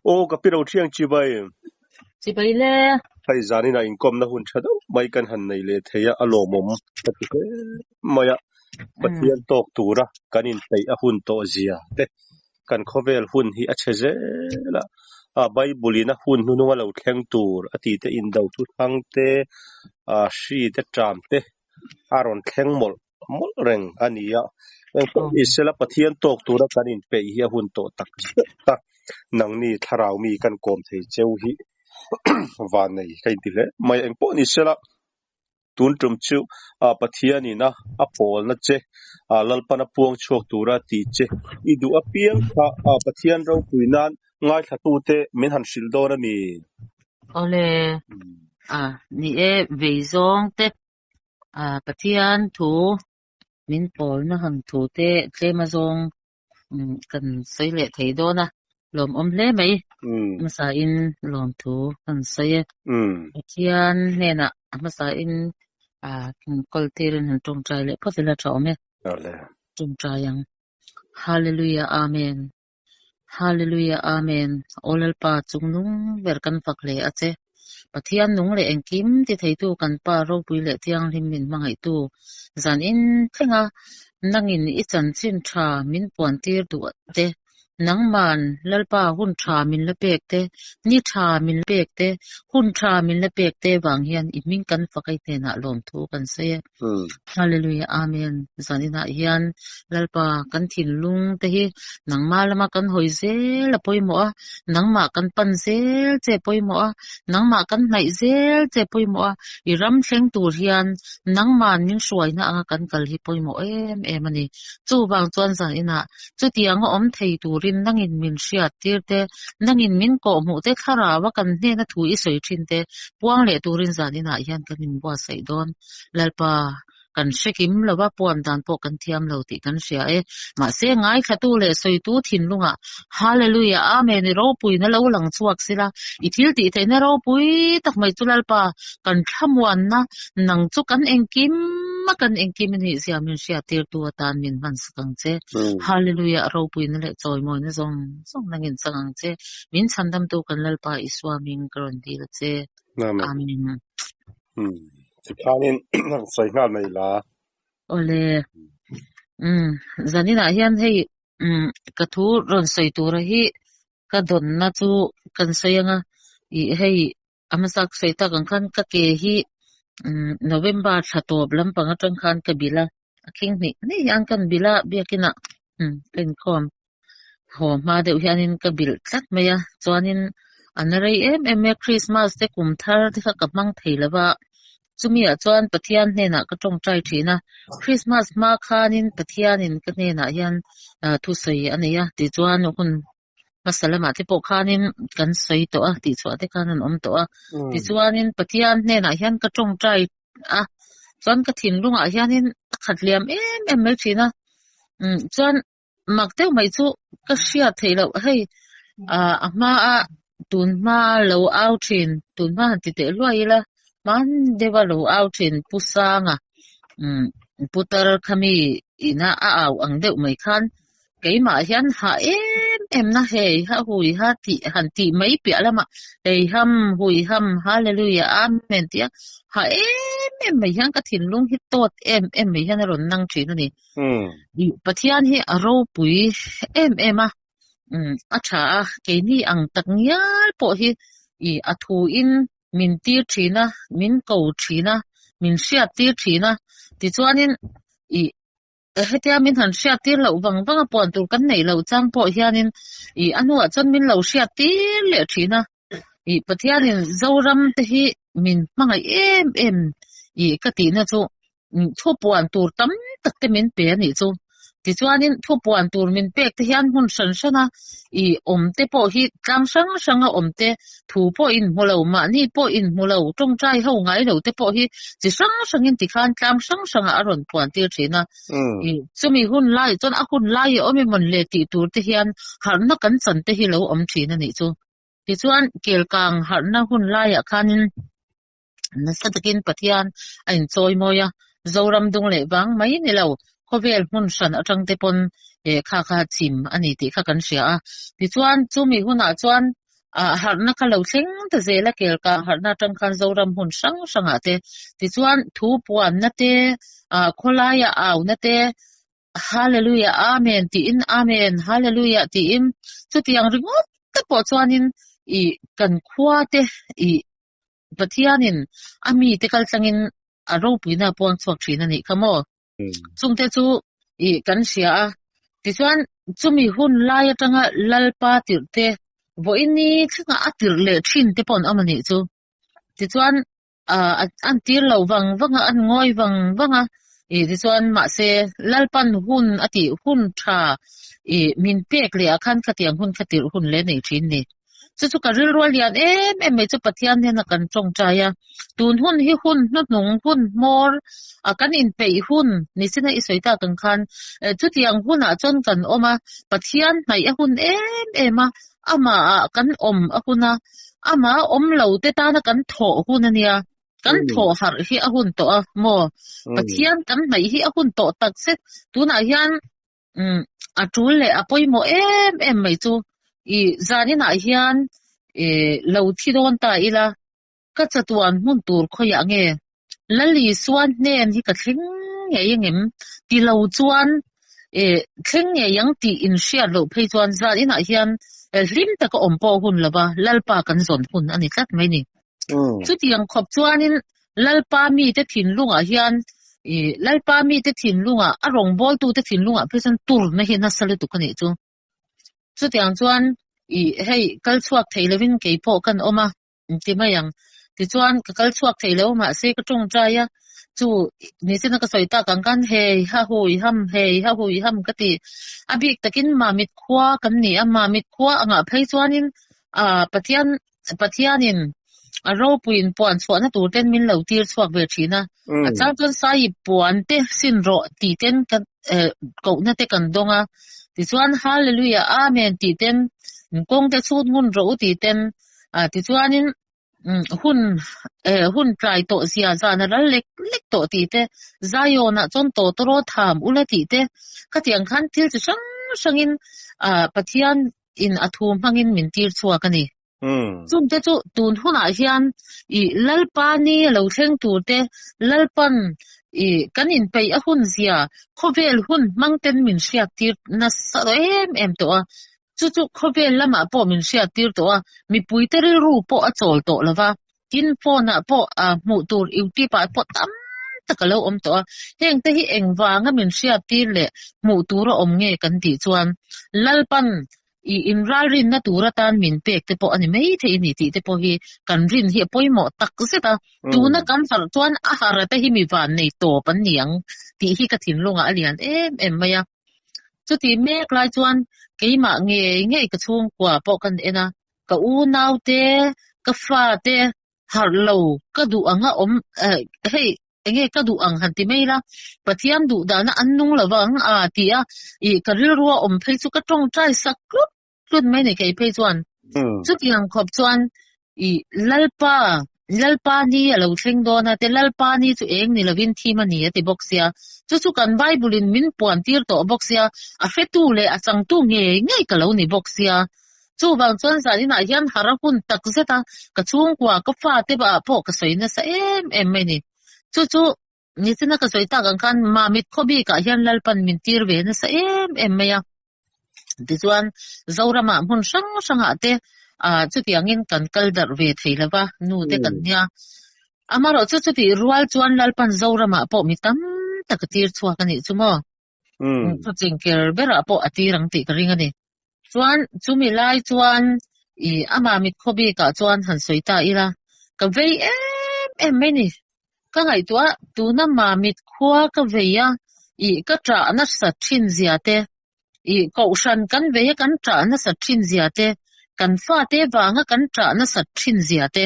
โอ้กะปิเราเที่ยงจิบายจิบายแลไผจานี่นะอินคอมนะหุ่นชะดไม่กันหันในเลเทียอโลมมตะเกมายะปะเทียนตอกตูระกันินไปอะหุ่นโตเจียเตกันขอเวลหุ่นฮิอะเชเจละไบบุลีนะหุ่นนุนวะเราแข่งตูรอติเตอินดาวทุทังเตชีเตจามเตอารอนแข่งมอลเร่งอันนี้อ่ะอิสระปะเทียนตอกตูระกันินไปฮิอะหุ่นโตตักนังนี่ทาราวมีกันกอมเทเจวฮิวานในไกติเลไม่เอ็งปอนิเสละตุนจุมชิวปะเทียนี่นะอปอลนะเจลัลปนะปวงโชคตูระติเจอีดูอเปียงค่ะปะเทียนเราปุยนานง่ายทะตูเตมินหันชิลโดนะมีโอเลนี่เวซองเตปะเทียนทูมินปอลนะหันทูเตเจมาซองกันไซเลไทโดนะลมอมเลไหมมาสาอินลมทูกันไซปะเทียนเนี่ยนะมาสาอินกอลเทรินหันตรงใจเลยพอสิละจอมเนี่ยตรงใจยังฮาเลลูยาอาเมนฮาเลลูยาอาเมนโอเลลปาจุงนุงเวรกันฟักเลอะเจปะเทียนนุงเลเองกิมที่ไทตูกันปาโรปุยเลเทียงลิมินมังไอตูจันอินเทงะนังอินอิจันชินชามินปวนตีรดูเตนังมันลัลปาหุ่นชามินละเปกเตนี่ชามินละเปกเตหุ่นชามินละเปกเตวางเฮียนอิมิงกันฟักไอเตนะลมทูกันเซฮาเลลูยาอาเมนจันอินะเฮียนลัลปากันถินลุงเตฮินังมาละมากันหอยเซละปอยหมอนังมากันปันเซเจปอยหมอนังมากันไหนเซเจปอยหมออิรัมเชงตูเฮียนนังมันมินสวยนะอากันกัลฮิปอยหมอมันนี่จูบางจวนจันอินะจุเตียงอมไทตูนังอินมินเชียติรเตนังอินมินโกหมูเตคาราวะกันเนนะถุยสวยชินเตปวงเลตูรินซานินะยันกันมินบัวไซดอนลัลปากันเชกิมละว่าปวนดานปกันเทียมเลาติกันเสียมาเสง่ายคตูเลสวยตูทินลุงอ่ะฮาเลลูยาอาเมนเราปุยนะเราหลังสวกสิละอิทิลติเตนะเราปุยตักไม่ตุลัลปากันทำวันนะนังจุกันเองกิมมากันเองกิมนี่เสียมินเสียติรตัวตานมินมันสังเจฮาเลลูยาเราปุยนะเลจอยมอยนะซองนังอินสังเจมินฉันดำตัวกันลัลปาอิสวามิงกรอนดีละเจอาเมนสิพานินใส่งานไม่ละโอเลจันนี่นะเฮียนให้กระทูรอนใส่ตัวระหิกระดนนะจูกันใส่ยังให้อามาสักใส่ตากันคันกะเกหิNovember ถ้าตัวบลัมปังจังคันกะบิละคิงนี่ยังกันบิละเบียกินะเป็นคอมโหมาเดี๋ยวยันินกะบิลตัดมายะจวนินอันอะไรคริสต์มาสเตกุมทาร์ที่เขากับมังไทยละว่าจุมีจวนปะเทียนเนี่ยนะก็จงใจทีนะคริสต์มาสมาคานินปะเทียนินก็เนี่ยนะยันทุใส่อันนี้ติจวนคุณมาสละมาที่ปกคานินกันใส่ตัวติจวนที่คานันตัวติจวนนินปะเทียนเนี่ยนะยันก็จงใจจวนก็ถิ่นลุงยันนินขัดเหลี่ยมไม่ทีนะจวนมักเต้าไม่จูก็เชียไทยแล้วให้มาตุนมาเราเอาทินตุนมาติเตลวยละมันเดว่าเราเอาทินปุสางปุตรคมีนะเอาอังเดวไม่คันไกมายันหานะเฮฮะหุยฮะติหันติไม่เปียละมาเฮฮัมหุยฮัมฮาเลลูยาอาเมนติหาไม่ยังกะถินลุงฮิตโตดไม่ยังรนนั่งจีนนี่ปะเทียนฮิเราปุยมาอาชาเกนี่อังตักยาปอฮิอทูอินมินตีชีนะมินเกาชีนะมินเสียตีชีนะติจวนินเฮติอามินหันเสียตีเหล่าบังปอนตุกันไหนเหล่าจังปอฮิอานินอันว่าจนมินเหล่าเสียตีเลชีนะปะเทียนินเจ้ารัมตะฮิมินมังไอก็ตีนะจูทั่วปอนตุตั้มตักเตมินเปียนี่จูติจวนินทั่วปอนตุมินเปกตะฮิอันหุ่นสันชนะเตปอฮิกำสังเตถูปออินหัวเหล่ามานี่ปออินหัวเหล่าจงใจเฮาไงเหล่าเตปอฮิจิสังอินติคานกำสังอารอนปวนตีเถนะจะมีหุ่นไล่จนหุ่นไล่มีมันเลติตูตะฮิอันหันนักกันสันตะฮิเหล่าทีนั่นนี่จูติจวนเกลกางหันนักหุ่นไล่คันนัสตะกินปะเทียนอันจอยมอยเจ้ารำดงเลบังไม่นี่เหล่าเขาเวลหุ่นสันจังเตปนข้าจิมอันนี้ติข้ากันเสียดิจวนจูมีหุ่นจวน harna kalau sing te zela kel ka harna tang kan zoram hun sang sanga te ti chuan thu puan na te kholaya au na te hallelujah amen ti in amen hallelujah ti in chu tiang ringot te po chuanin I kan khwa te I pathianin ami te kal changin aro puina pon chuak thina ni khamo chungte chu I kan sia ti chuan chumi hun lai atanga lalpa tirte voini thunga atir le thin te pon amani chu ti chuan an tir lo wanga an ngoi wanga ti chuan ma se lalpan hun ati hun tha min pek le akhan khatiang hun khatir hun le nei thin ni chu ka ril rol lian em chu pathian ne na kan chong chaya tun hun hi hun not nung hun mor kan in pei hun ni sina I soita kan khan chu tiang hun a chon kan oma pathian mai a hun em ama kan a huna ama lo te ta na kan tho hun ania kan tho har hi a hun to a mo pathian kan mai hi a hun to tak se tuna hian a tul le a poimo em mai chu I zanina hian lo thidon ta ila ka chatuan mun tur khoya nge lali suan nen hi ka thling nge yengem ti lo chuan thling nge yang ti in share lo phei chuan zanina hian lim ta ka ompo hun laba lalpa kan zon hun ani tlat mai ni chu tiang khop chuanin lalpa mi te thin lunga hian lalpa mi te thin lunga arong bol tu te thin lunga phesen tur na hi na sale tu kani chu tiang chuan hei kal chuak theilewin ke po kan oma ti mayang ti chuan ka kal chuak theilo ma se ka tong traya chu ni sina ka soita kan hei ha hui ham kati abik takin mamit khwa kan ni mamit khwa anga phei chuanin pathianin aro puin puan chhuana tur ten min lo tir chuak ve thina achang chon sai puan te sin ro ti ten kan ko na te kan donga ti chuan hallelujah amen ti ten kong te chut ngun ro ti ten ti chuanin hun trai to sia zana lek to ti te zayona chon to tro tham ula ti te khatiang khan til chi sangin pathian in athum hangin min tir chuak ani zum te chu tun huna hian lalpa ni lo thleng tur te lalpan kanin pei a hun zia khovel hun mangten min siat tir na sa em to chu khovel lama po min siat tir to mi puiteri ru po a chol to lawa kin phone po mu tur iuti pa po tam takalo om to heng te hi engwanga min siat tir le mu tur om nge kan ti chuan lalpan in rin na tura tan min pek te po ani mei the ni ti te po hi kan rin hi poimo tak seta tu na kan far chuan a har te hi mi van nei to pan niang ti hi ka thin lunga alian em maya chu ti mek lai chuan keima nge ka chung kwa po kan ena ka u nau te ka fa te har lo ka du anga om hei nge ka du ang han ti mai la pathian du da na annung lawang ti a ka ril ruwa om phei chu ka tong trai sak luôn mai nei kai phei chuan chu tiang khop chuan lalpa ni alo thleng dona te lalpa ni chu eng ni lovin thima ni ati boxia chu kan bible in min puan tir to boxia a fetu le a changtu nge ka lo ni boxia chu wang chuan zanina hian harapun tak zeta ka chung kwa ka fa te ba po ka soina sa em mai ni chu ni sina ka soita kan mamit khobi ka hian lalpan min tir ve na sa em maya ti chuan zorama mun sang ate chu tiangin kan kaldar ve theilawa nu te kan nia amaro chu ti rual chuan lalpan zorama po mitam takatir chuak ani chumo chu chingker bera po atirang ti karing ani chuan chumi lai chuan ama mit khobi ka chuan han soita ila ka vei em mai ni ka ngai tua tu na ma mit khwa ka veya ka tra na sa thin ziate ko shan kan ve kan tra na sa thin ziate kan fa te wanga kan tra na sa thin ziate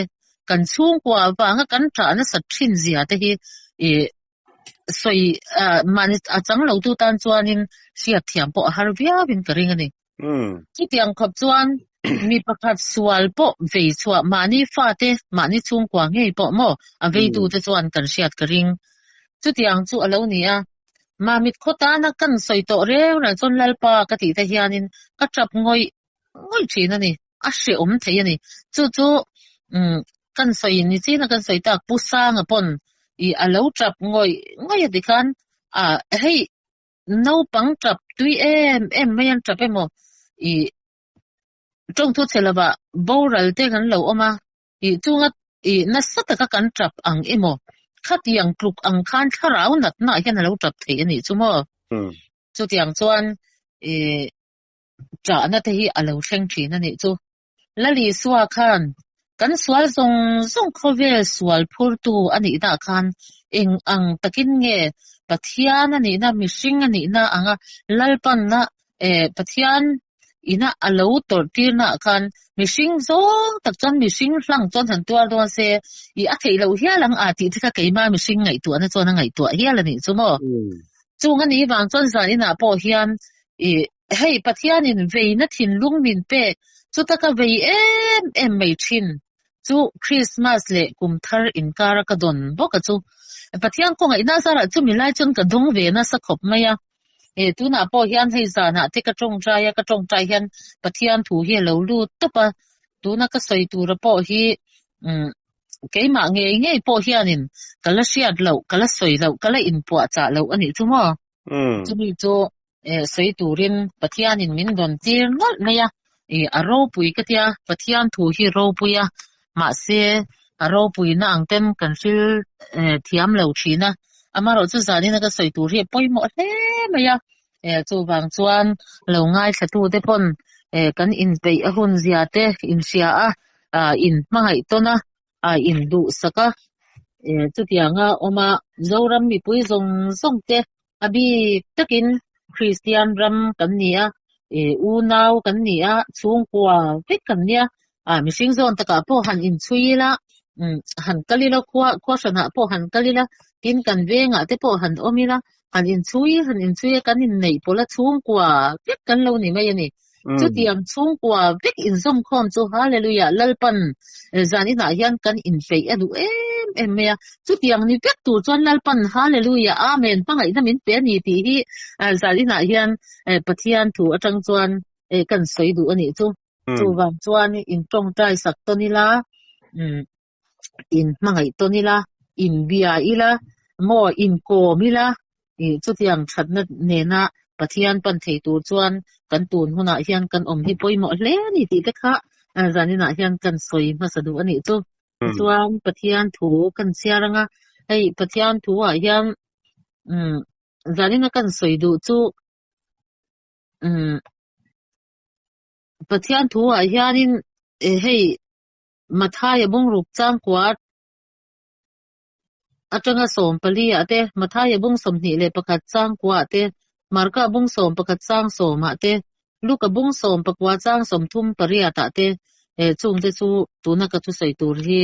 kan chung kwa wanga kan tra na sa thin ziate hi soi man achang lo tu tan chuanin sia thiam po har via bin karing ani chi tiang khop chuan mi pakhat sual po ve chua mani fa te mani chung kwa nge po mo a ve tu te chuan kan siat karing chu tiang chu alo nia mamit khota na kan soi to re na chon lalpa ka ti ta hianin ka trap ngoi thina ni she om the yani chu kan soi ni chi na kan soi tak pu sang apon I alo trap ngoi ti kan hei no pang trap tui em mayan trap emo I trong thu chela ba boral te kan lo oma I chunga I nasata ka kan trap ang emo khat yang kluk ang khan tharau nat na hian alo trap the ani chumo chu tiang chuan cha na te hi alo thleng thin ani chu lali suwa khan kan swal zong khovel swal phur tu ani da khan eng ang takin nge pathian ani na mishing ani na anga lalpan na pathian ina alo tortir na khan mishing zong tak chan mishing hlang chon han tuar don se I a thei lo hialang ti thika keima mishing ngai tu ana chon ngai tu hialani chumo chung ani wang chon zani na po hian hei pathian in veina thin lung min pe chu taka vei em mai thin chu Christmas le kumthar inkara ka don boka chu pathian ko ngai na sara chu milai chon ka dong ve na sakhop maya tu na po hian hei zana te ka tong trai hian pathian thu hi lo lu topa tu na ka soi tu ra po hi keima nge po hianin kala siat lo kala soi lo kala in po cha lo ani chu mo chu mi chu soi turin pathian in min don tir nol maya aro pui ka tia pathian thu hi ro puya ma se aro pui na angten kan sil thiam lo thina amaro chu zani na ka soi tur hi poimo hle maya chu wang chuan lo ngai thatu te pon kan in pei a hun zia te in sia in mangai tona in du saka chu tianga oma zoram mi pui zong te abi takin Christian ram kan nia u nau kan nia chung kwa vek kan nia mi sing zon taka po han in chui la han kalila kwa sana po han kalila tin kan venga te po han omila han in chui kan in nei pola chung kwa vek kan lo ni mai ni chu tiang chung kwa vek in zom khom chu hallelujah lalpan zani na hian kan in fei adu em mea chu tiang ni vek tu chuan lalpan hallelujah amen pangai na min pe ni ti hi zani na hian pathian thu atang chuan kan soi du ani chu wang chuan in tong trai sak tonila in mangai tonila in bia ila mo in ko mila chu tiang thatna nena pathian pan thei tur chuan kan tun huna hian kan om hi poimo hle ni ti te kha zani na hian kan soi ma sadu ani chu chuan pathian thu kan siaranga hei pathian thu hian zani na kan soi du chu pathian thu hianin hei mathai bung ruk chang kwat atanga som pali ate mathai bung somni le pakhat chang kwa te marka bung som pakhat chang soma te luka bung som pakwa chang som thum pariya ta te chung te chu tuna ka thu sei tur hi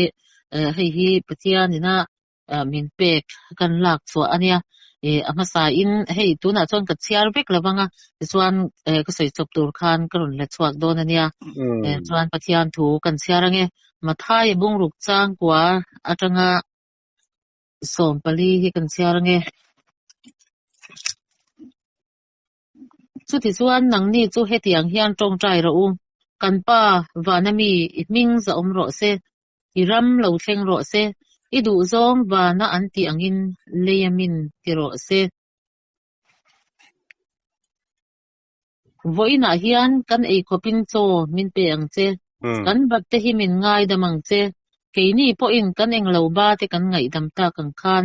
hi pathian ina min pek kan lak chwa ania amasa in hei tuna chon ka chiar vek lawanga chuan ka sei chop tur khan karon le chuak don ania chuan pathian thu kan chiarange mathai bung ruk chang kwa atanga som pali hi kan chiarange chu ti chuan nang ni chu hetiang hian tong trai ro kan pa wanami ming za om ro se iram lo thleng ro se idu zong wana anti angin leyamin ti ro se voina hian kan ei khopin cho min pe ang che kan bat te hi min ngai damang che keini po in kan eng lo ba te kan ngai dam ta kan khan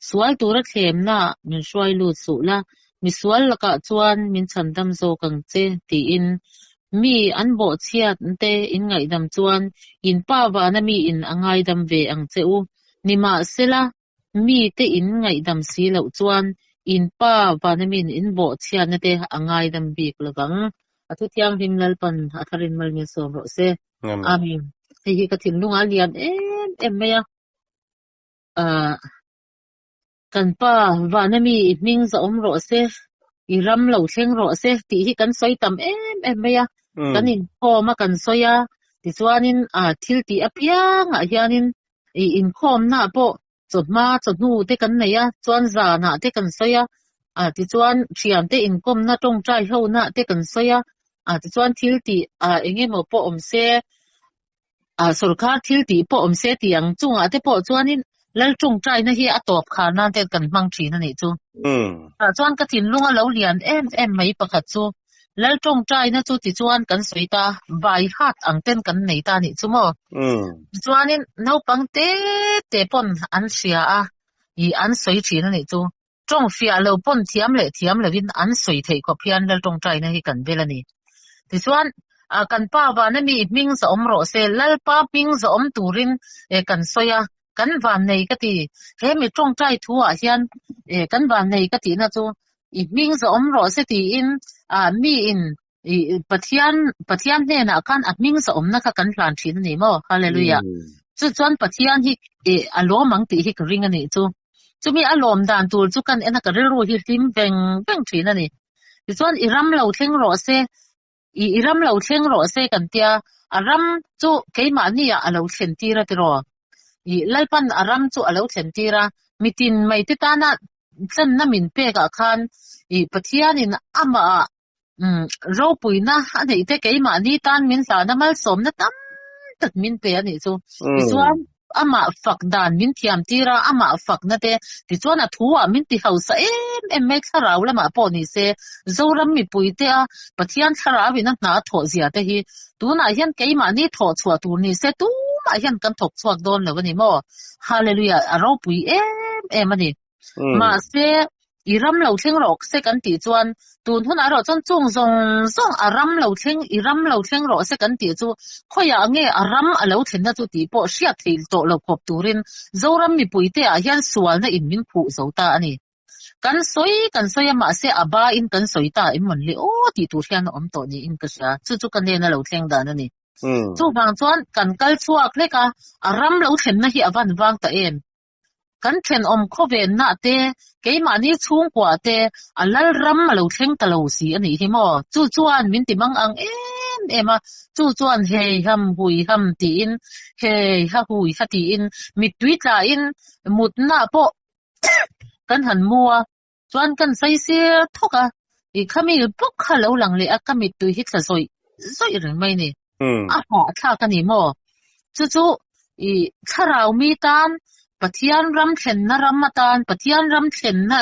sual tura thlem na min swai lu su la mi sual laka chuan min chandam zo kang che ti in mi an bo chiat te in ngai dam chuan in pa wa na mi in angai dam ve ang cheu nima sela mi te in ngai dam si lo chuan in pa wa na min in bo chiat na te angai dam bik lawang atu tiang him lalpan atharin mal mi so ro se amin hi ka thin lunga lian em maya kan pa wa na mi ming za om ro se iram lo thleng ro se ti hi kan soi tam em maya kan in khoma kan soya ti chuanin thil ti apiang hianin in khom na po chotma chotnu te kan neya chuan za na te kan soya ti chuan thiam te in kom na tong trai ho na te kan soya ติจวนทิลติเองหมอปอมเซสุรคาทิลติปอมเซติยังจุงแต่ปอจวนนี่แล้วจงใจนะฮีตอบขานั่นแต่กันมังทีนั่นนี่จูจวนกะถินลุงเราเรียนไม่ประคัดจูแล้วจงใจนะจูติจวนกันสวยตาใบหัดอังเต้นกันไหนตานี่จูมอจวนนี่นาวปังเตปอนอันเสียอีอันสวยทีนั่นนี่จูจงเฟียเราปนเทียมเลยวินอันสวยเทกว่าเพียนแล้วจงใจนะฮีกันเบลนี่ติจวนกันป้าวานะมีมิงสอมโรเซลลป้ามิงสอมตูรินกันสวยกันวานในกะติเฮมีจงใจทั่วเฮียนกันวานในกะตินะจูอีมิงสอมโรเซติอินมีอินปะเทียนเนี่ยนะกันมิงสอมนะคะกันพลานทีนี่มอฮาเลลูยาจุจวนปะเทียนฮิอารมณ์มังติฮิกริงอันนี้จูมีอารมณ์ดานตูจูกันนะกะรู้ฮิติมเบงทีนั่นนี่จุจวนอิรัมเราเทงโรเซอิรัมเราเทงโรเซกันเตียอารัมจูเกยมานี่อะเราเทนตีระติรอlalpan aram chu alo thentira mitin mai te ta na tlan na min pe ka khan pathian in ama ro puina ani te ke ma ni tan min sa na mal som na tam tak min pe ani chu chuan ama fakdan min thiam tira ama fak na te ti chuan a thuwa min ti hausa em mek sarau lama po ni se zoram mi puite a pathian thara win na tho zia te hi tuna hian ke ma ni tho chua tur ni se tu hian kan thok chuak don lo ni mo hallelujah aro pui em ani ma se iram lo thleng rok se kan ti chuan tun hun aro chon chung zong aram lo thleng ro se kan ti chu khoya nge aram alo thlenna chu ti po hriat thil to lo khop turin zoram mi puite a hian sual na in min phu zota ani kan soi ma se aba in kan soita in mon le o ti tu hian om to ni in ka sha chu kan ne na lo thleng dan ani chu bang chuan kan kal chuak leka aram lo thlenna hi awan wang ta em kan thlen om khoven na te keima ni chung kwa te alal ram lo thleng ta lo si ani hi mo chu chuan min ti mang ang ema chu chuan hei ham hui ham ti in hei ha hui ha ti in mi tui tla in mut na po kan han mua chuan kan sai se thoka i khami pok kha lo lang le a kami tui hi tla zoi reng mai ni ha tha kan ni mo chu i tharau mi tan pathian ram thlen na ramatan pathian ram thlen na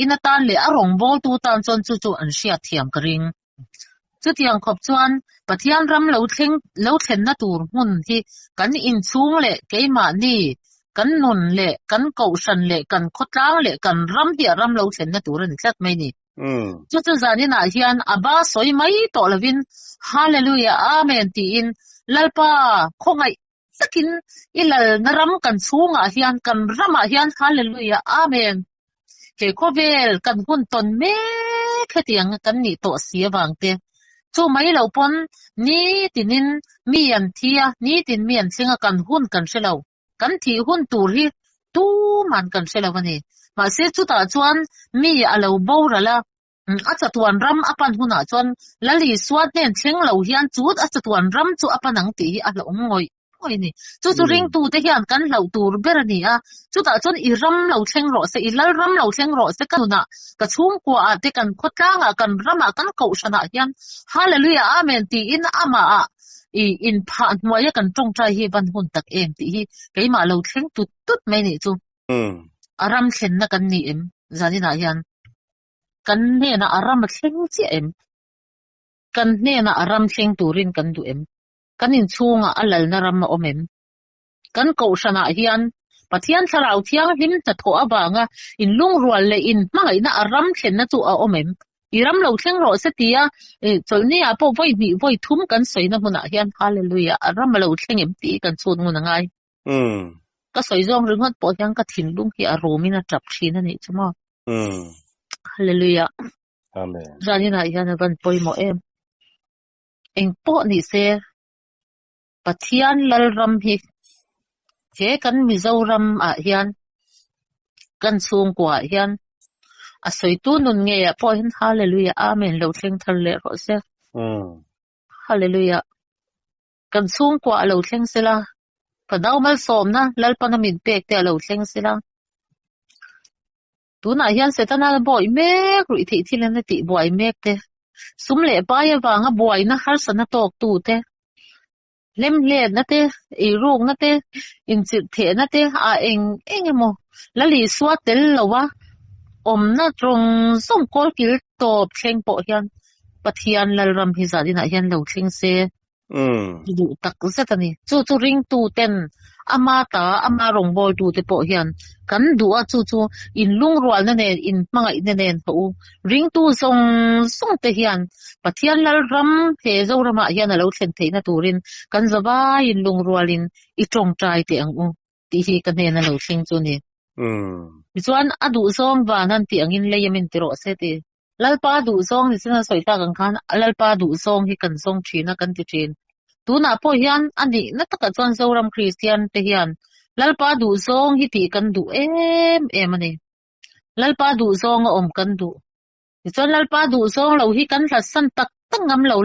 inatan le arong bol tu tan chon chu an sia thiam kring chu tiang khop chuan pathian ram lo thlen na tur hun hi kan in chung le keima ni kan nun le kan ko san le kan khotlang le kan ram hi ram lo thlen na tur ni tlat mai ni chu zani na hian aba soi mai to lovin hallelujah amen ti in lalpa khongai sakin ilal naram kan chunga hian kan rama hian hallelujah amen ke kovel kan hun ton me khetiang kan ni to sia wangte chu mai lo pon ni tinin mian thia ni tin mian singa kan hun kan selo kan thi hun tur hi tu man kan selo ani ma se chu ta chuan mi alo borala achatuan ram apan huna chuan lali swat nen theng lo hian chut achatuan ram chu apanang ti a lo ngoi ni chu ring tu te hian kan lo tur berani a chu ta chon I ram lo thleng ro se I lal ram lo thleng ro se kanuna ka chung ko a te kan khotlanga kan rama kan ko shana hian hallelujah amen ti in ama a in phan moya kan tong trai hi ban hun tak em ti hi keima lo thleng tut mai ni chu aram thlen na kan ni em zani na hian kan ne na aram thleng chi em kan ne na aram thleng turin kan du em kanin chunga alal na ram omem kan ko shana hian pathian tharau thiang him ta tho awanga in lung rual le in mangai na aram thlen na chu a omem iram lo thleng ro setia cholni a po voi thum kan soina huna hian hallelujah aram lo thleng em ti kan chun nguna ngai ka soi jong ringot po hian ka thin lung hi a romina trap thina ni chuma hallelujah amen janina hian ban poimo em eng po ni se pathian lal ram hi he kan mizoram a hian kan chung kwa hian a soitu nun nge po hin hallelujah amen lo thleng thar le ro se hallelujah kan chung kwa lo thleng sela padaw mal som na lal panamin pek te lo thleng sela tuna hian setana boy mek ri thi thilen ti boy mek te sum le pa ya wanga boy na har sana tok tu te lem le na te I rong na te in chit the na te a engemo lali swat tel lawa om na trong som kol kil top thleng po hian pathian lalram hi zadina hian lo thleng se du tak setani chu ring tu ten ama rong bol tu te po hian kan du a chu in lung rual na ne in mangai ne nen po ring tu song te hian pathian lalram he zorama hian lo thlen theina turin kan zawa in lung rualin I tong trai te ang ti hi kan ne na lo thleng chu ni chuan adu som wa nan ti angin leyamin tiro se te lalpa du song ni sina soita kan khan lalpa du song hi kan song thina kan ti thin tuna po hian ani na taka chuan zoram Christian te hian lalpa du song hi ti kan du em ani lalpa du song om kan du chuan lalpa du song lo hi kan hlatsan tak ngam lo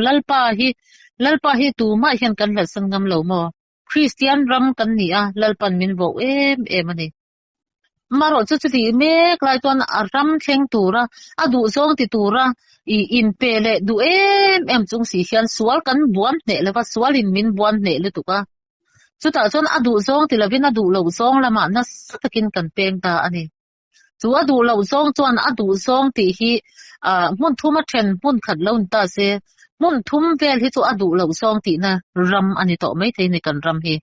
lalpa hi tu ma hian kan hlatsan ngam lo mo Christian ram kan ni a lalpan min vo em ani maro chu ti me klai ton aram thleng tura adu zong ti tura I in pele du em chung si hian sual kan buam ne lewa sual in min buam ne le tuka chuta chon adu zong ti lavin adu lo zong lama na takin kan peng ta ani chu adu lo zong chuan adu zong ti hi mun thuma then mun khat lon ta se mun thum vel hi chu adu lo zong ti na ram ani to mai the ni kan ram hi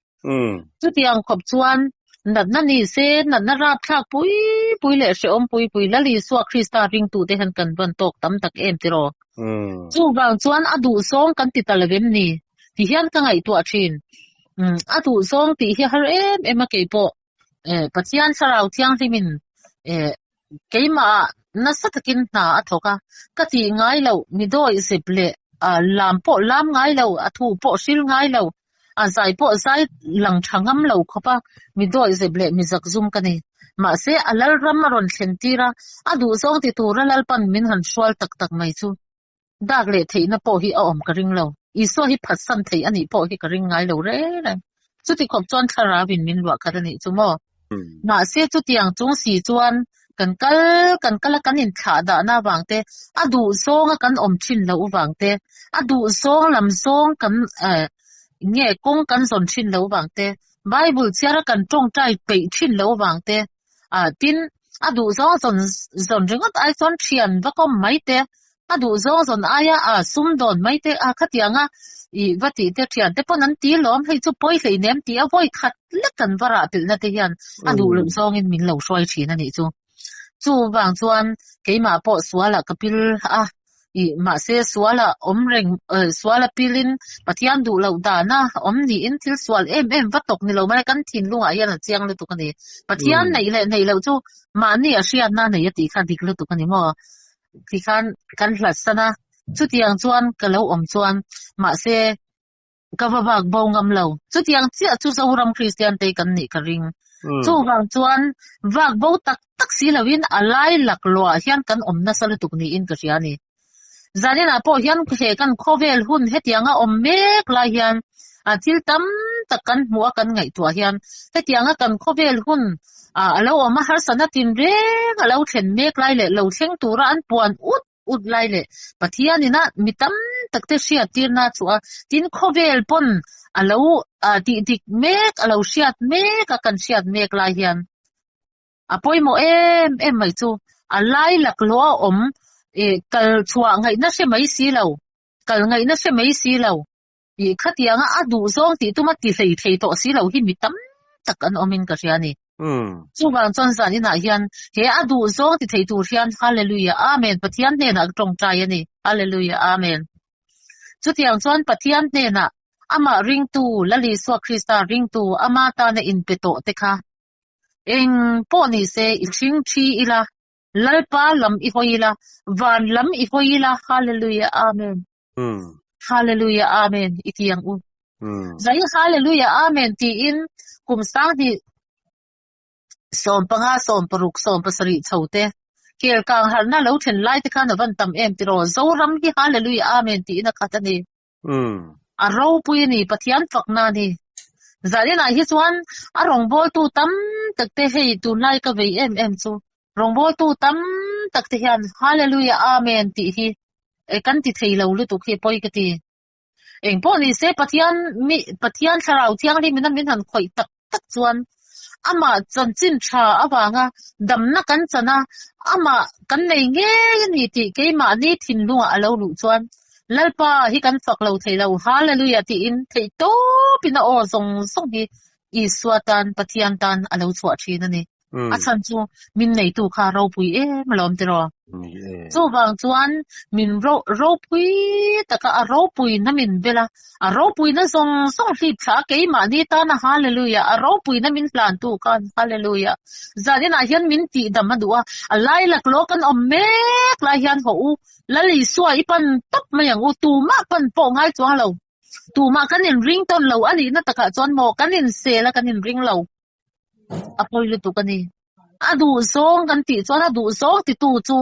chu tiang khop chuan nat na ni se nat na rap thak pui le se om pui lali swa Krista ring tu te han kan ban tok tam tak em ti ro chu wang chuan adu song kan ti talvem ni ti hian ka ngai tu a thin adu song ti hi har em a ke po pathian sarau thiang limin keima na satakin na athoka ka ti ngai lo mi doi seple lam po lam ngai lo athu po sil ngai lo azai po zai lang thangam lo khopa mi doi zeble mi zak zum kani ma se alal ramaron thentira adu zong ti tura lalpan min han swal tak mai chu dak le theina po hi om ka ring lo I so hi phasan thei ani po hi ka ring ngai lo re chu ti khop chon thara bin min wa ka ni chu mo ma se chu tiang chung si chuan kan kal kan in tha da na wangte adu zong kan om thin lo wangte adu zong lam zong kan nghe kong kan zon thin lo wangte Bible chiara kan tong tai pe thin lo wangte tin adu zon ringot ai chon thian va kom mai te adu zon aya sum don mai te khatianga I vati te thian te ponan ti lom hei chu poi hlei nem ti a voi khat le kan vara pil na te hian adu lum zong in min lo swai thin ani chu wang chuan keima po swala kapil I ma se swala omreng swala pilin pathian du lo da na omni in thil swal em vatok ni lo ma kan thin lunga yan chiang le tu kani pathian nei lo chu ma ni a hriat na nei ti kha dik le tu kani mo ti khan kan hlat sana chu tiang chuan ka lo om chuan ma se ka wawak bo ngam lo chu tiang chi chu zoram Christian te kan ni ka ring chu wang chuan wak bo tak si lawin alai lak lo hian kan om na sal tu ni in ka riani zanina po hian he kan khovel hun hetianga om mek la hian thil tam takan hua kan ngai tua hian hetianga kan khovel hun alo ma har sanatin re alo thlen mek lai le lo thleng tura an puan ut lai le pathianina mitam takte hriat tirna chua tin khovel pon alo ti mek alo hriat mek kan hriat mek lai hian apoimo em mai chu alai lak lo om kal chua ngai na se mai si lo kal ngai na se mai si lo khatianga adu zong ti tuma ti thei to si lo hi mitam tak an omin ka riani chu wang chon zani na hian he adu zong ti thei tu hian hallelujah amen pathian ne na tong trai ani hallelujah amen chu tiang chon pathian ne na ama ring tu lali so Krista ring tu ama ta na in peto te kha eng po ni se iching thi ila lalpa lam I hoila van lam I hoila hallelujah amen hallelujah amen itiang zai hallelujah amen ti in kum sang di som panga som paruk som pasari chote kel kang har na lo then lai te khan van tam em ti ro zoram hi hallelujah amen ti na khatani aro pui ni pathian fakna ni zari na hi chuan arong bol tu tam takte hei tu lai ka ve em chu rong bol tu tam takte hian hallelujah amen ti hi kan ti theilo lu tu ke poi ka ti eng po ni se pathian tharau thiang ri min han khoi tak chuan ama chanchin tha awanga damna kan chana ama kan nei nge ni ti keima ni thinlunga alo lu chuan lalpa hi kan faklo theilo hallelujah ti in thei to pina o song hi iswatan pathian tan alo chwa thina ni achan chu min nei tu kha ro pui malom te ro chu wang chuan min ro pui taka ro pui na min bela ro pui na song hlip tha keima ni ta na hallelujah ro pui na min plan tu kan hallelujah zanina hian min ti damadua alai lak lokan ommek la hian ho u lali suai pan top mayang u tu ma pan po ngai chuang lo tu ma kanin ring ton lo ani na taka chuan mo kanin se la kanin ring lo apoi lu tu kani adu song kan ti chuan adu song ti tu chu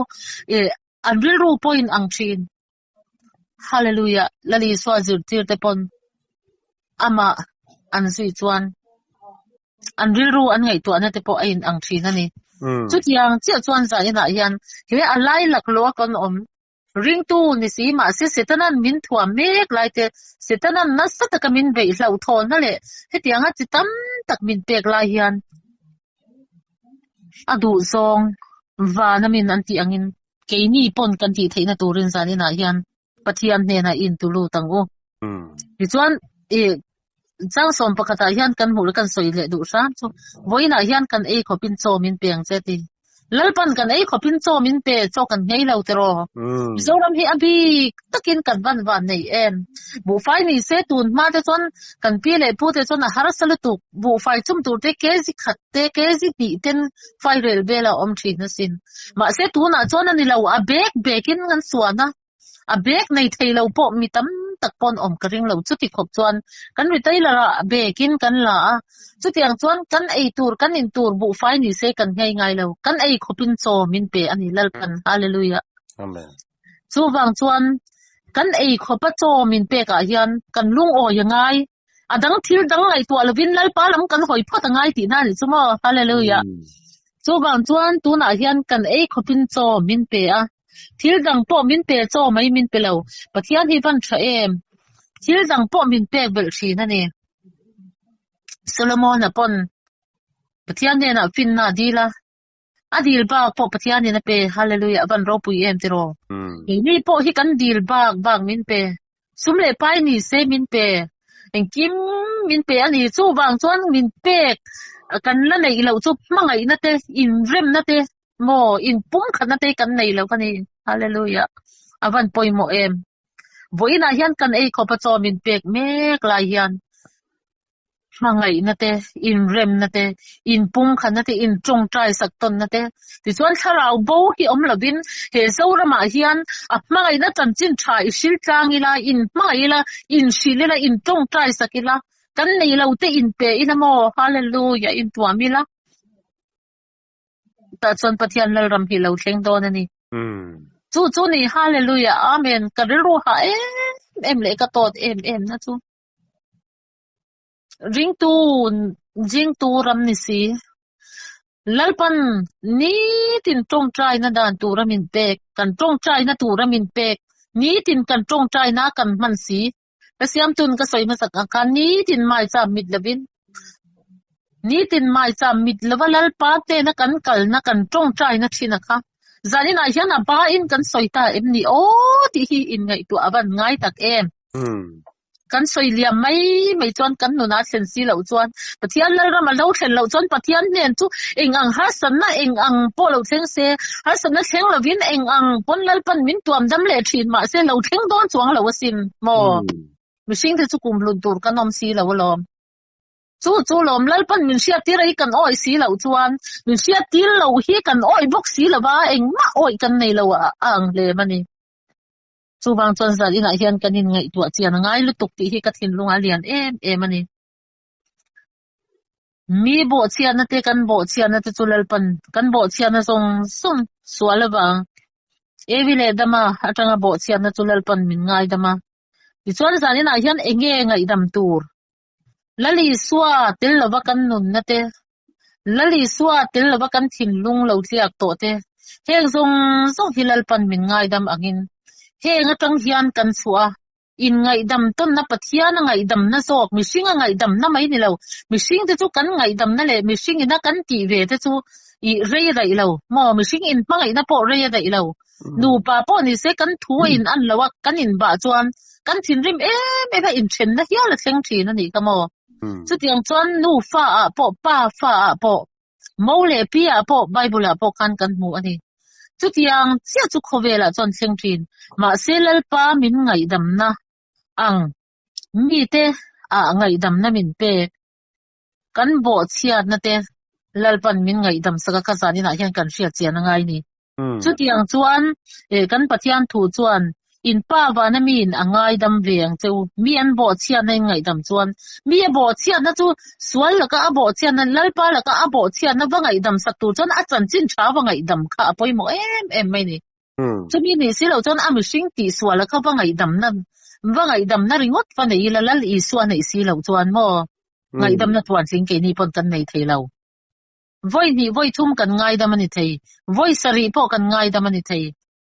an ril ru point ang thin hallelujah lali swa zir tir te pon ama an sui chuan an ril ru an ngai tu an te po ain ang thin ani chu tiang chi chuan za ina hian he alai lak lo kon om ring tu ni si ma se setanan min thua mek lai te setanan na sat ka min bei hlau thon na le he tianga chi tam tak min pek lai hian adu song wa na min anti angin keini pon kan ti theina turin zanina hian pathian ne na in tulu tangu ti chuan chang som pakata hian kan hul kan soi le du ram chu voina hian kan khopin cho min peng che ti lalpan kan khopin cho min pe cho kan ngei lo te ro zoram hi abi takin kan van nei bu fai ni se tun ma te chon kan pi le pu te chon har salutu bu fai chum tur te kezi khat te kezi ti ten fai rel bela om thi na sin ma se tu na chon ani lo a bekin ngan suana a bek nei theilo po mi tam tak pon om karing lo chuti khop chuan kan ri tai la bekin kan la chuti ang chuan kan tur kan in tur bu fai ni se kan ngai lo kan khopin cho min pe ani lalpan hallelujah amen chu wang chuan kan khopa cho min pe ka hian kan lung o yangai adang thil dang lai tu alwin lalpa lam kan hoi phot ngai ti na ni chumo hallelujah chu wang chuan tu na hian kan khopin cho min pe a thil dang po min pe cho mai min pe lo pathian hi van tha thil dang po min pe bel thi na ni solomon upon pathian ne na fin na dila adil ba po pathian ne na pe hallelujah van ro pui te ro ni po hi kan dil bag min pe sumle pai ni se min pe engkim min pe ani chu wang chuan min pe kan la nei lo chu mangai na te in rem na te mo in pum khan na te kan nei lo kani hallelujah avan poi mo voina hian kan khopa cho min pek mek lai hian mangai na te in rem na te in pum khan na te in trong trai sak ton na te ti chuan tharau bo hi om lovin he zorama hian mangai na chanchin thai sil tlangila in mangai la in silila in trong trai sakila kan nei lo te in pe ina mo hallelujah in tuamila ta chon pathian lal ram hi lo thleng don ani chu ni hallelujah amen ka ru ha le ka tot na chu jing tu ram ni si lalpan ni tin tong trai na dan tu ramin pek kan tong trai na tu ramin pek ni tin kan tong trai na kan man si kasiam tun ka soi ma sak kan ni tin mai cha mit lovin ni tin mai cha mit lawalal pa te na kan kal na kan tong trai na thina kha zanina hian ba in kan soita ni ti hi in ngai tu aban ngai tak kan soi liam mai chuan kan nuna sen si lo chuan pathian lal ram lo thlen lo chuan pathian nen chu eng ang har san na eng ang po lo theng se har san na theng lovin eng ang pon lal pan min tuam dam le thin ma se lo theng don chuang lo sin mo mi sing te chu kum lun tur kanom si lo lom chu lom lal pan min sia ti rai kan oi si lo chuan min sia ti lo hi kan oi bok si lo ba eng ma oi kan nei lo ang le mani chu wang chon za ina hian kanin ngai tu chian ngai lutuk ti hi ka thin lunga lian ani mi bo chian na te kan bo chian na te chulal pan kan bo chian na song sum swalaba evile dama atanga bo chian na chulal pan min ngai dama ti chuan za ina hian enge ngai dam tur lali swa tel lova kan nun na te lali swa tel lova kan thin lung lo tliak to te heng zong hilal pan min ngai dam angin เฮงะจังเฮียนกันสัวอินไงดำต้นนะปะเทียนไงดำนะซอกมิชิงไงดำนะไม่นี่เรามิชิงจะจูกันไงดำนะแหละมิชิงอินะกันตีเวจะจูอีเรยได้เรามอมิชิงอินปังไงนะปอเรยได้เรานูปาปอนี่เสกันทัวอินอันละว่ากันอินบะจวนกันทินริมไม่ว่าอินเชนนะเฮียละเซงทีนั่นนี่ก็มอจุดยังจวนนูฟ้าปอป้าฟ้าปอมอเลปีปอไบเบิลปอกันหมู่อันนี้จุดยังเสียจุโคเวละจวนเซงทีมาเซลลปามินไงดำนะอังมีเตไงดำนะมินเปกันบ่เชียดนะเตลลปันมินไงดำสกะกะซานี่นะเฮียนกันเชียดเจียนไงนี่จุดยังจวนกันปะเทียนถูจวนอินป้าวานะมีนไงดำเวียงเจ้ามีอันบ่เชียดในไงดำจวนมีบ่เชียดนะจูสวนแล้วก็บ่เชียดนั้นลลปาแล้วก็บ่เชียดนะว่าไงดำสักตูจนอาจารย์จินชาว่าไงดำค่ะปอยหมอไม่นี่จะมีนี่สิเราจนอามิชิงตีสวนแล้วก็ว่าไงดำนั้นว่าไงดำนะริงดฟันไอ้ละละอีส่วนไอ้สิเราจวนมอไงดำนะตวนสิงเกนี่ปนกันในไทยเราไว้นี่ไว้ทุ่มกันไงดำมันไทยไว้สรีพอกันไงดำมันไทย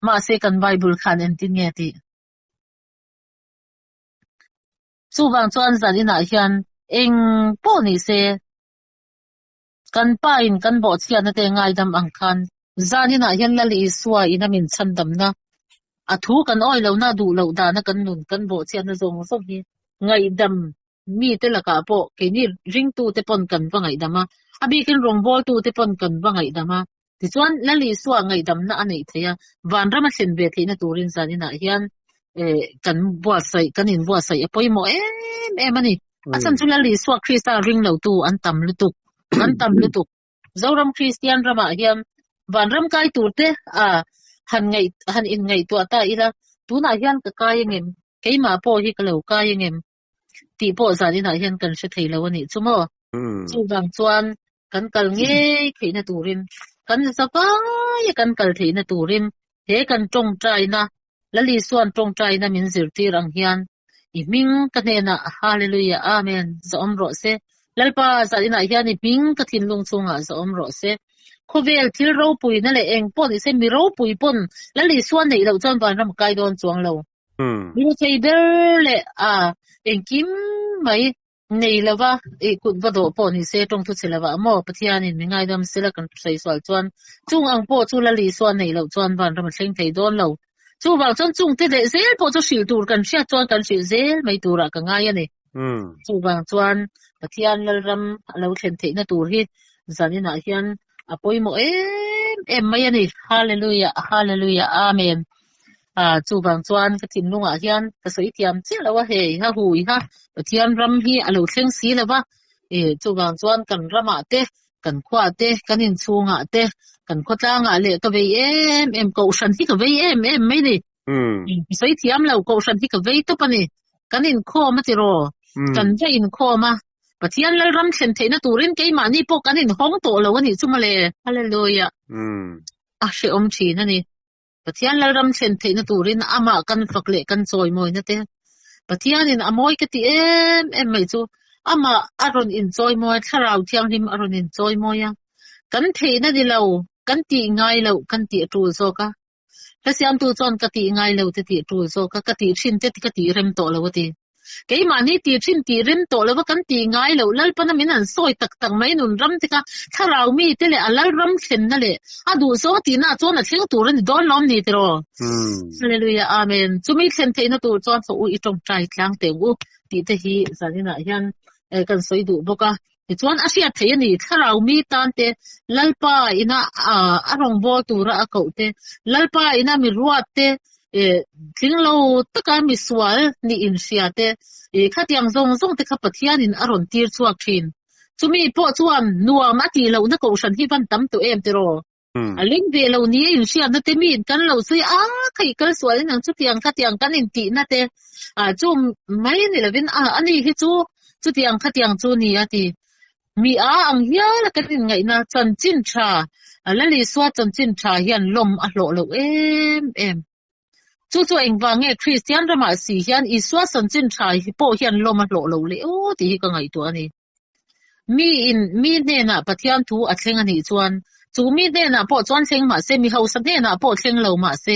มาเสกันไบเบิลคันเอนติเนติสู้บางจวนสันนินาเฮียนเองป้อนี่เสกันป้าอินกันบ่เชียนนะแต่ไงดำอังคันจานินาเฮียนละลีสวอินามินชันดำนะอะทูกันอ้อยเราน่าดูเราดานะกันนุนกันบ่เชียนนะจงสมนี่ไงดำมีแต่ละกะปอเกนี่ริงตูเตปนกันว่าไงดำอะอบีกินรงบอลตูเตปนกันว่าไงดำอะติจวนละลีสวไงดำนะอันนี้เทียวันระมาเซนเบทีนะตูรินซานินะเฮียนกันบัวใส่กันอินบัวใส่ปอยหมอมันนี่อาจารย์จุลลีสวคริสตาริงเราตูอันตำลุตุกอันตำลุตุกเจ้ารำคริสเตียนระมาเฮียนวันรำกายตูเตหันอินไงตัวตาอีละตูน่าเฮียนกะกายเงิมเกยมาปอฮิกะเลวกายเงิมตีปอซานินะเฮียนกันสิเทแล้วนี่ซุมอจูบางจวนกันกะเงยขีนะตูรินกันสบายกันกะถีนะตูรินเฮกันจงใจนะละลีส่วนจงใจนะมินสิรตีรังเฮียนอีมิงกะเนนะฮาเลลูยาอาเมนซอมโรเซลลปาซานินะเฮียนอีมิงกะทินลงซุงอะซอมโรเซโคเวลทิลโรปุยนั่นแหละเองปอนี่เซมีโรปุยปนละลีส่วนไหนเราจอนวันรำกายโดนจวงเรามีใจเบลเลยเองกิมไหมนี่ละว่าคุณว่าโดปอนี่เซตรงทุกสิ่งละว่าหมอปะเทียนี่มีไงดำเสละกันใส่สวลจวนจุงอังปอจุละลีส่วนไหนเราจวนวันรำเชิงไทยโดนเราจูบางจนจุงเตเดเซลปอจะสิลตูกันเสียจวนกันสิเซลไม่ตูระกันง่ายนี่จูบางจวนปะเทียนละรำเราเข็นเทนะตูที่จานี่นะเฮียนapoy mo mayani hallelujah hallelujah amen chu bang chuan ka tin lunga hian ka soi tiam che lawa he ha hui ha pathian ram hi alo thleng si lawa chu bang chuan kan rama te kan khwa te kanin chunga te kan khotanga le ka ve ko shan hi ka ve mai ni soi tiam lo ko shan hi ka ve to pani kanin kho ma ti ro kan ve in kho maปะเทียนละรำเข็นเทนะตูรินเกยมานี่พวกกันนี่ห้องโตแล้ววะนี่ซุมาเลยฮาเลลูยาเชอมชีนั่นนี่ปะเทียนละรำเข็นเทนะตูรินอามากันฝักเละกันซอยมอยนะเต้ปะเทียนนี่อมอยกะติไม่จูอามาอารอนอินซอยมอยถ้าเราเที่ยงริมอารอนอินซอยมอยกันเทนะดิเรากันตีง่ายเรากันตีตูโซกะแล้วเสียมตูจอนกะติง่ายเราตีตูโซกะกะติชินเตกะติเร็มโตแล้ววะติเกยมานี่ตีชินตีริมโตแล้วว่ากันตีง่ายแล้วลัลปนะมินันซอยตักไม่นุนรำติกะถ้าเรามีเตเลยลัลรำเข็นนั่นแหละดูโซตีน่าจวนเที่ยงตัวนี่โดนล้อมนี่ตรอฮาเลลูยาอาเมนจุมีเข็นเทนตัวจวนโซอีตรงใจกลางเตวูตีเตฮีซานินะยันกันสวยดูบกะจวนอาเซียเทียนี่ถ้าเรามีตานเตลัลปาอินะอารมณ์บอตัวระเขาเตลัลปาอินะมีรัวเตถึงเราตะการมีสวลนี่อินเสียเตขัดยังทรงแต่ขับปะเทียนินอารมณ์ตีร์ชัวคินจุมีพอชวนนัวมาตีเรานักกูฉันที่ฟันตั้มตัวเตรอลิงเดเรานี้อินเสียนั่นเตมีกันเราซื้อใครกันสวลนั่งจุดยังขัดยังกันอินตีนั่นเตจุไม่นี่ละวินอันนี้ที่จุดยังขัดยังจุนี่ตีมีอังเฮียละกันยังไงนะจันจินชาแล้วลีสวจันจินชาเฮียนลมอโลเราจู่ๆเองว่าไงคริสเตียนระมาสีเฮียนอีสวสันจินชายโปเฮียนลมมาโหลเลยโอ้ตีก็ไงตัวนี้มีเนี่ยนะปะเทียนทูอัดเชงอันนี้จวนจูมีเนี่ยนะพอจวนเชงมาเซมีเฮาสันเนี่ยนะพอเชงเรามาเซ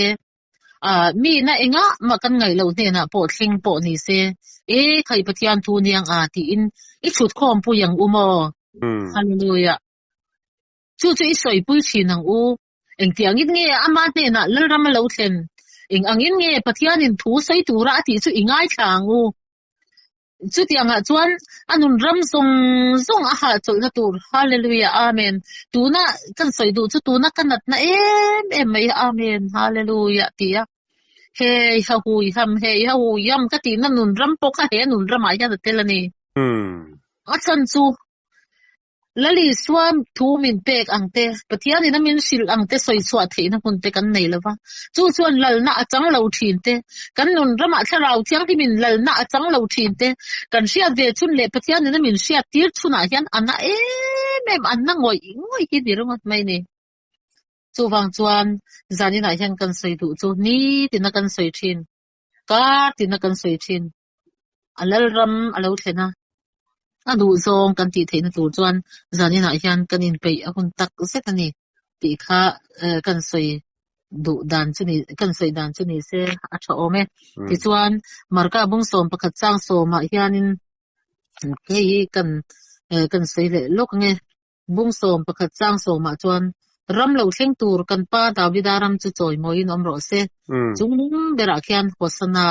มีนะเองะมากันไงเราเนี่ยนะโปดลิงโปนี่เซใครปะเทียนทูเนียงที่อินอีชุดคอมผู้ยังอุโมฮาเลลูยาจู่ๆอีสอยปุ้ยชีนังอูเองเตียงอินเงอามาเนี่ยนะเลรำมาเราเทนเองอังอินเงปะเทียนินทูใส่ตูระที่จู่อีง่ายช่างอูจุดยังจวนอันุนรำทรงอาหารจุนะตูฮาเลลูยาอาเมนตูนะกันใส่ดูจุตูนะกันนัดนะไม่อาเมนฮาเลลูยาตียเฮยฮะฮูยฮัมเฮยฮะฮูยมกะตีนะนุนรำปกะเฮนุนรำอาญาเตลนีอัชันซูละลีสวมทูมินเปกอังเตปะเทียนี่นะมินสิลอังเตสวยสวะเทนะคุณเตกันไหนละวะจู่จวนลัลนะจังเราทีนเตกันนุนรำอะทะเราเทียงที่มินลัลนะจังเราทีนเตกันเสียเวชุนเลปะเทียนี่นะมินเสียตีร์ชุนะยันอันนะแม่อันนะงอยกินดิรมัดไม่นี่จู่ฟังจวนจานี่นะยันกันใส่ดูจู่นี่ตินะกันใส่ทีนกาตินะกันใส่ทีนอัลลรำอัลลเทนะดูซองกันติเทนตูจวนจานี่นะยันกันอินไปคุณตักเสกันนี่ติค่ะกันใส่ดูดานจุนี่กันใส่ดานจุนี่เสอะชอเมติจวนมารกาบุงสมปะคัดจังโซมายันินเกยกันใส่เลลกไงบุงสมปะคัดจังโซมาจวนรำเราเท่งตูรกันป้าดาวิดารำจุจอยมอยนอมรอเสจุงเบราเคียนโฆษณา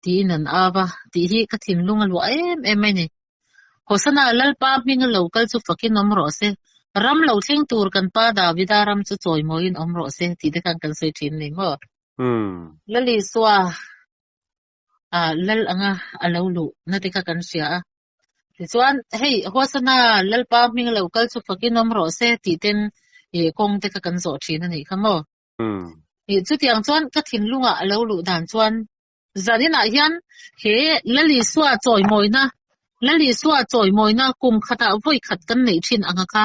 ตีนันอาวะตีฮีกะทินลุงอัลวะไม่นี่โฆษณาลัลปามิงเรากัลจุฟักินอมรอเสรำเราเท่งตูรกันป้าดาวิดารำจุจอยมอยนอมรอเสตีได้กันใส่ทินนี่มั้ลลิสวาลัลอังอะลาวลุนะติกะกันเสียติจวนเฮ้ยโฆษณาลัลปามิงเรากัลจุฟักินอมรอเสตีเต็นคงติกะกันโซทินนี่ค่ะมั้จุดยังจวนกะทินลุงอะลาวลุดานจวนจานี่นะยันเฮลลิสวาจอยมอยนะละลีสวาจอยมอยนะกุมขะตะvoiขัดกันไหนทินอังคะ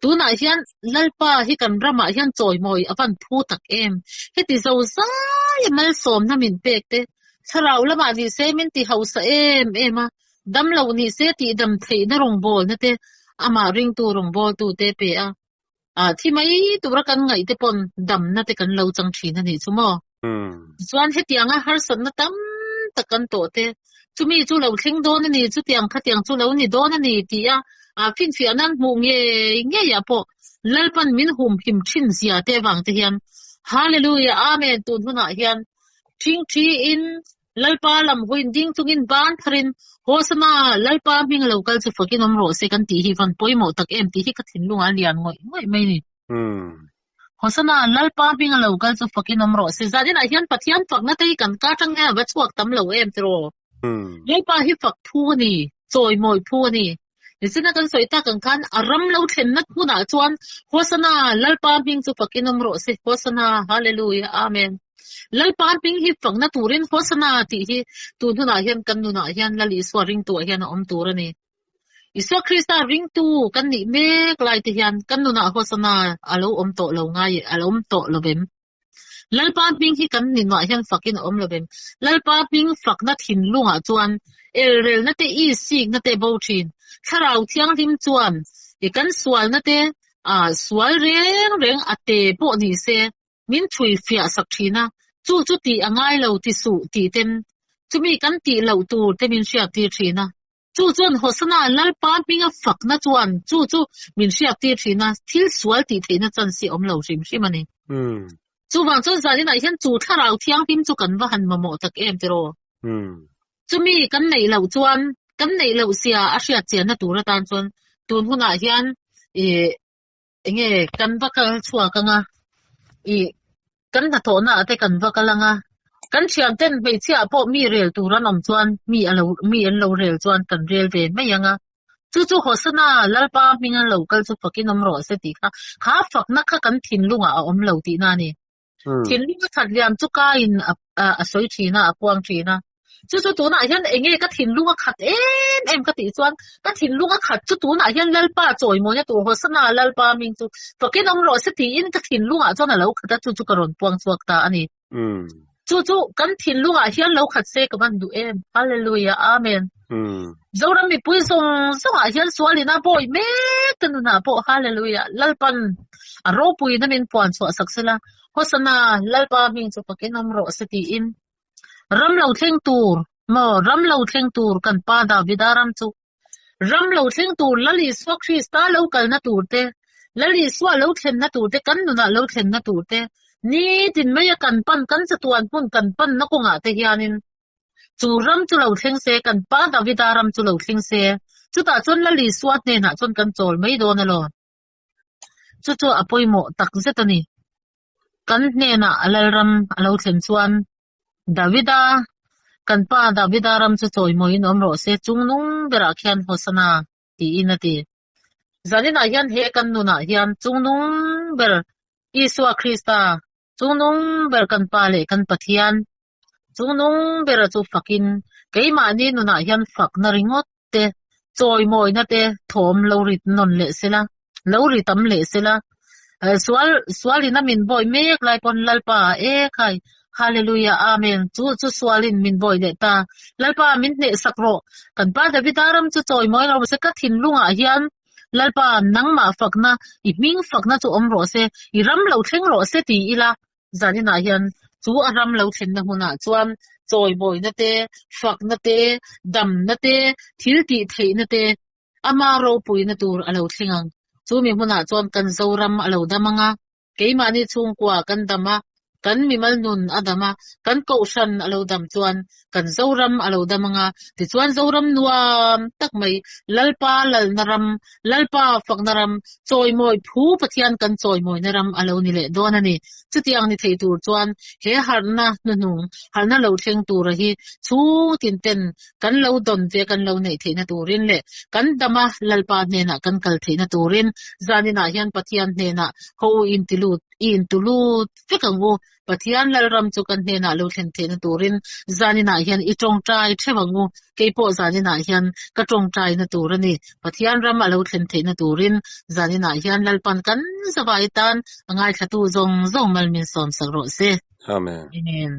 ตูนะยันลัลปาฮิกันระมะยันจอยมอยอวันพูตักเเฮติเจ้าซายมัลสมนะมินเปกเตชะราวละมาดิเซมินติเฮาซะมาดัมลาวนี่เซติดัมเทนะรงบอลนะเตอามาริงตูรงบอลตูเตเปที่ไม่ตุระกันไงเตปอนดัมนะเตกันลาวจังทีนะนี่ซุมอส่วนเฮติยังหาสันนะตัมตะกันโตเตจุมีจุเราทิ้งโดนนี่จุเตียงขัดยังจุเรานี่โดนนี่ที่ฟินเสียนั้นมุงเงี้ยพอลัลปันมินหุมพิมชินเสียเตวังเทียนฮาเลลูยาอาเมนตุนหุนะเฮียนทิ้งทีอินลัลปาลำหุนดิ้งตุกินบ้านพรินโฮสนาลัลปามิงเรากัลสุฟกินอมโรเซกันตีฮีฟันปอยหมอตักตีฮีกัดหินลุงอาเลียนง่อยไม่นี่โฮสนาลัลปามิงเรากัลสุฟกินอมโรเซซาดินอาเฮียนปัทยันฝักนัตยกันกาจังเงวัชวักตำเหลวตรยายป้าฮิฝักผู้นี่จอยมอยผู้นี่สินะกันสวยตากันคันอารมณ์เราเห็นนัดผู้น่าจวนโฆษณาลัลปาบิงจุฟักินอมโรสิโฆษณาฮาเลลูยาอาเมนลัลปาบิงฮิฝักนัตูรินโฆษณาที่ฮีตูนทุนาเฮียนกันนุนาเฮียนลลิสวาริงตัวเฮียนอมตูรนี่อิสวาคริสตาริงตูกันนี่เมกลายที่เฮียนกันนุนาโฆษณาอาลูอมโตเราง่ายอาลูอมโตเราเบมลัลปาบิงฮิกันนินว่าเฮียนฝักินอมเราเบมลัลปาบิงฝักนัดหินลุงจวนเรลนัดอีสิกนัดบูชินถ้าเราเที่ยงทิมจวนกันสวลนัดสวลเร่งอเตปอนี่เซมินช่วยเฟียสักทีนะจู่ตีง่ายเราที่สุตีเต็มจะมีกันตีเราตูเต็มินเชียตีทีนะจู่โฆษณาลัลปาบิงฝักนัดจวนจู่มินเชียตีทีนะที่สวลตีทีนะจันสีอมเราจิมใช่ไหมนี่จู่บางจุดจากที่ไหนฉันจู่ถ้าเราเที่ยงทิมจู่กันว่าหันมาหมดตักเตโรจะมีกันไหนเราจวนกันไหนเราเสียอาเซียเจียนนะตัวละตานจวนตัวหัวหน้าเฮียนกันว่ากันชัวกันกันถ้าโทน่ะแต่กันว่ากันละกันเชียนเต้นไปเสียพอมีเรลตัวละน้ำจวนมีเราเรลจวนกันเรลเวไม่ยังจู่โฆษณาลัลปามิงเรากันจะฝักกินน้ำร้อนเสติค่ะหาฝักนักกันทิ้งลุงอมเราตีน่านี่ทิ้งลุงขัดเรียมจุกาอินสวยทีน่ะกวางทีน่ะจู่ตัวน่ะยันก็ทิ้งลุงขัดก็ตีจวนก็ทิ้งลุงขัดจู่ตัวน่ะยันลัลปาจอยโมเนี่ยตัวโฆษณาลัลปามิงจู่ฝักกินน้ำร้อนเสติอินก็ทิ้งลุงจวนน่ะเราขัดจู่กระรอนปวงสวกตาอันนี้จู่กันทิ้งลุงยันเราขัดเสกมันดูฮาเลลูยาอาเมนเจ้าเรามีปุ้ยส่งยันสวลินาบ่อยเมกันนะบ่ฮาเลลูยาลัลปันอารมณ์ปุ้ยนั่นเป็นปวนสวสักสิละโฆ hosana lalpa ming chu pakinom ro sati in ramlo thleng tur mo ramlo thleng tur kan pa Davidaram chu ramlo thleng tur lali swa Krista lo kal na tur te lali swa lo thlen na tur te kan nu na lo thlen na tur te ni tin maya kan pan kan satuan pun kan pan na ko nga te hianin chu ram chu lo thleng se kan pa Davidaram chu lo thleng se chu ta chon lali swat ne na chon kan chol mai do na lo chu apoi mo tak zetani kan ne na alalram alo thlen chuan Davida kan pa Davidaram chu choi moi nom ro se chungnung bera khian hosana ti inati zanina hian he kan nu na hian chungnung ber Iswa Krista chungnung ber kan pa le kan pathian chungnung ber chu fakin keima ni nu na hian fak na ringot te choi moi na te thom lo rit non le sela lo ritam le sela swalin min boy mek lai pon lalpa e khai hallelujah amen chu swalin min boy de ta lalpa min ne sakro kan pa Davidaram chu choi moi ro se ka thin lunga hian lalpa nangma fakna I ming fakna chu om ro se I ram lo thleng ro se ti ila zanina hian chu aram lo thlen na huna chuan choi boy na te fak na te dam na te thil ti thei na te ama ro pui na tur alo thlengang chu mi huna chuan kan zoram alo damanga keima ni chung kwa kan dama kan mimal nun adama kan ko shan alo dam chuan kan zoram alo damanga ti chuan zoram nuam tak mai lalpa lalnaram lalpa faknaram choi moi phu pathian kan choi moi naram alo ni le donani chutiang ni thei tur chuan he harna nunung harna lo thleng tur hi chu tin ten kan lo don ve kan lo nei theina turin le kan dama lalpa ne na kan kal theina turin zanina hian pathian ne na ho in tulut fekangu pathian lalram chu kan ne na lo thlen theina turin zanina hian I tong trai thewangu keipo zanina hian ka tong trai na turani pathian ram alo thlen theina turin zanina hian lalpan kan zawai tan angai thatu zong malmin som sagro se amen